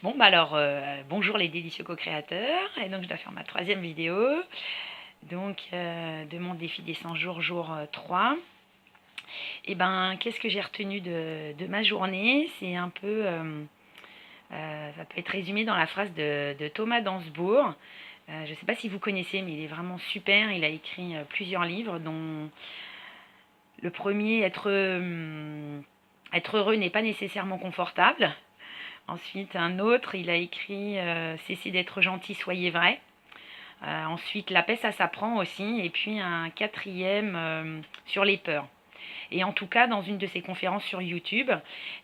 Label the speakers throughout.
Speaker 1: Bon, bah alors, bonjour les délicieux co-créateurs. Et donc, je dois faire ma troisième vidéo. Donc, de mon défi des 100 jours, jour 3. Et ben, qu'est-ce que j'ai retenu de ma journée? C'est un peu, ça peut être résumé dans la phrase de Thomas Dansbourg. Je ne sais pas si vous connaissez, mais il est vraiment super. Il a écrit plusieurs livres, dont le premier, être heureux n'est pas nécessairement confortable. Ensuite, un autre, il a écrit Cessez d'être gentil, soyez vrai. Ensuite, La paix, ça s'apprend aussi. Et puis un quatrième sur les peurs. Et en tout cas, dans une de ses conférences sur YouTube,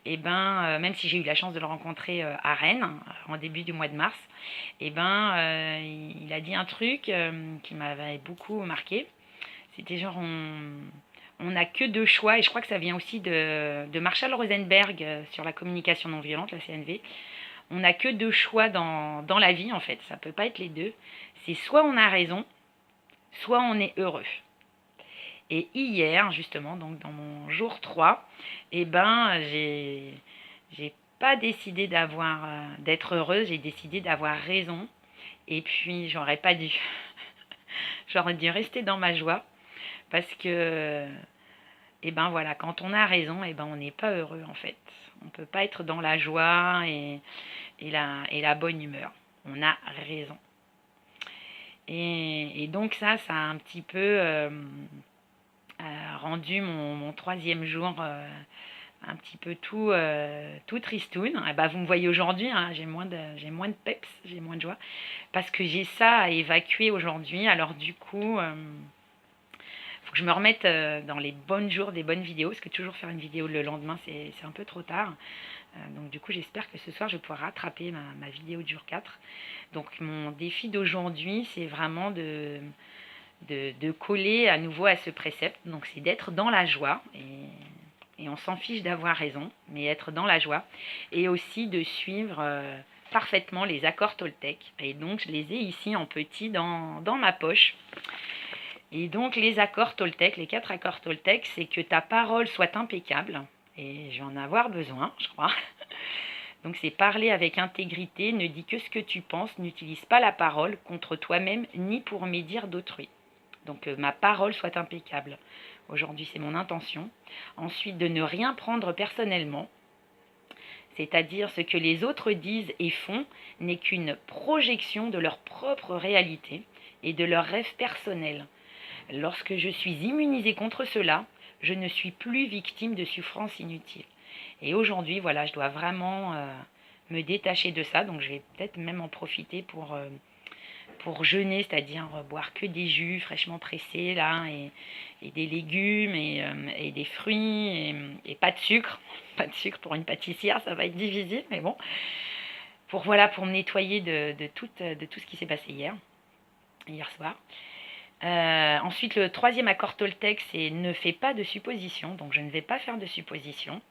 Speaker 1: même si j'ai eu la chance de le rencontrer à Rennes en début du mois de mars, il a dit un truc qui m'avait beaucoup marqué. C'était genre on n'a que deux choix, et je crois que ça vient aussi de Marshall Rosenberg sur la communication non violente, la CNV. On n'a que deux choix dans la vie, en fait. Ça ne peut pas être les deux. C'est soit on a raison, soit on est heureux. Et hier, justement, donc dans mon jour 3, j'ai pas décidé d'être heureuse, j'ai décidé d'avoir raison. Et puis, j'aurais pas dû. J'aurais dû rester dans ma joie. Parce que, voilà, quand on a raison, on n'est pas heureux, en fait. On ne peut pas être dans la joie et la bonne humeur. On a raison. Et donc ça a un petit peu rendu mon troisième jour un petit peu tout tristoun. Vous me voyez aujourd'hui, hein, j'ai moins de peps, j'ai moins de joie, parce que j'ai ça à évacuer aujourd'hui. Alors du coup, faut que je me remette dans les bons jours des bonnes vidéos, parce que toujours faire une vidéo le lendemain, c'est un peu trop tard. Donc du coup, j'espère que ce soir, je vais pouvoir rattraper ma vidéo du jour 4. Donc mon défi d'aujourd'hui, c'est vraiment de coller à nouveau à ce précepte. Donc c'est d'être dans la joie, et on s'en fiche d'avoir raison, mais être dans la joie, et aussi de suivre parfaitement les accords Toltec. Et donc je les ai ici en petit dans ma poche. Et donc les accords Toltec, les 4 accords Toltec, c'est que ta parole soit impeccable, et je vais en avoir besoin, je crois. Donc c'est parler avec intégrité, ne dis que ce que tu penses, n'utilise pas la parole contre toi-même ni pour médire d'autrui. Donc ma parole soit impeccable. Aujourd'hui, c'est mon intention. Ensuite, de ne rien prendre personnellement, c'est-à-dire ce que les autres disent et font n'est qu'une projection de leur propre réalité et de leurs rêves personnels. Lorsque je suis immunisée contre cela, je ne suis plus victime de souffrances inutiles. Et aujourd'hui, voilà, je dois vraiment me détacher de ça. Donc je vais peut-être même en profiter pour jeûner, c'est-à-dire boire que des jus fraîchement pressés là, et des légumes et des fruits, et pas de sucre. Pas de sucre pour une pâtissière, ça va être difficile, mais bon. Pour me nettoyer de tout ce qui s'est passé hier soir. Ensuite, le troisième accord Toltec, c'est ne fais pas de suppositions. Donc je ne vais pas faire de suppositions.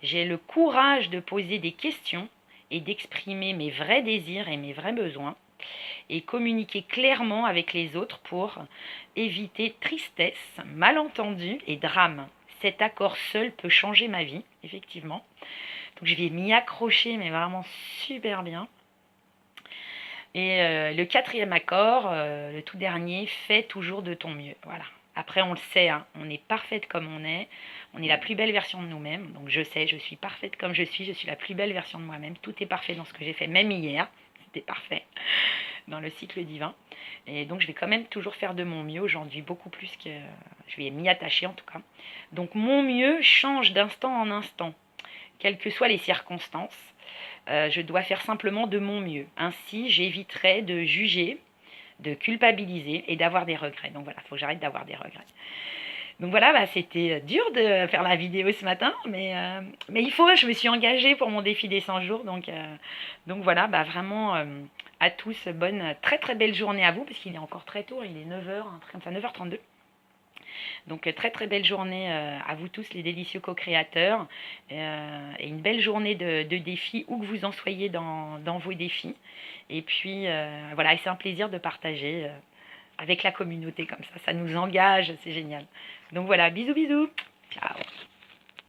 Speaker 1: J'ai le courage de poser des questions et d'exprimer mes vrais désirs et mes vrais besoins, et communiquer clairement avec les autres pour éviter tristesse, malentendus et drame. Cet accord seul peut changer ma vie, effectivement. Donc je vais m'y accrocher, mais vraiment super bien. Et le quatrième accord, le tout dernier, fais toujours de ton mieux. Voilà. Après, on le sait, hein, on est parfaite comme on est la plus belle version de nous-mêmes. Donc je sais, je suis parfaite comme je suis la plus belle version de moi-même. Tout est parfait dans ce que j'ai fait, même hier, c'était parfait dans le cycle divin. Et donc je vais quand même toujours faire de mon mieux aujourd'hui, beaucoup plus que je vais m'y attacher en tout cas. Donc mon mieux change d'instant en instant, quelles que soient les circonstances. Je dois faire simplement de mon mieux. Ainsi, j'éviterai de juger, de culpabiliser et d'avoir des regrets. Donc voilà, il faut que j'arrête d'avoir des regrets. Donc voilà, c'était dur de faire la vidéo ce matin, mais je me suis engagée pour mon défi des 100 jours. Donc voilà, vraiment à tous, bonne, très très belle journée à vous, parce qu'il est encore très tôt, il est 9h, enfin 9h32. Donc très très belle journée à vous tous les délicieux co-créateurs, et une belle journée de défis, où que vous en soyez dans vos défis. Et puis voilà, et c'est un plaisir de partager avec la communauté comme ça nous engage, c'est génial. Donc voilà, bisous bisous, ciao.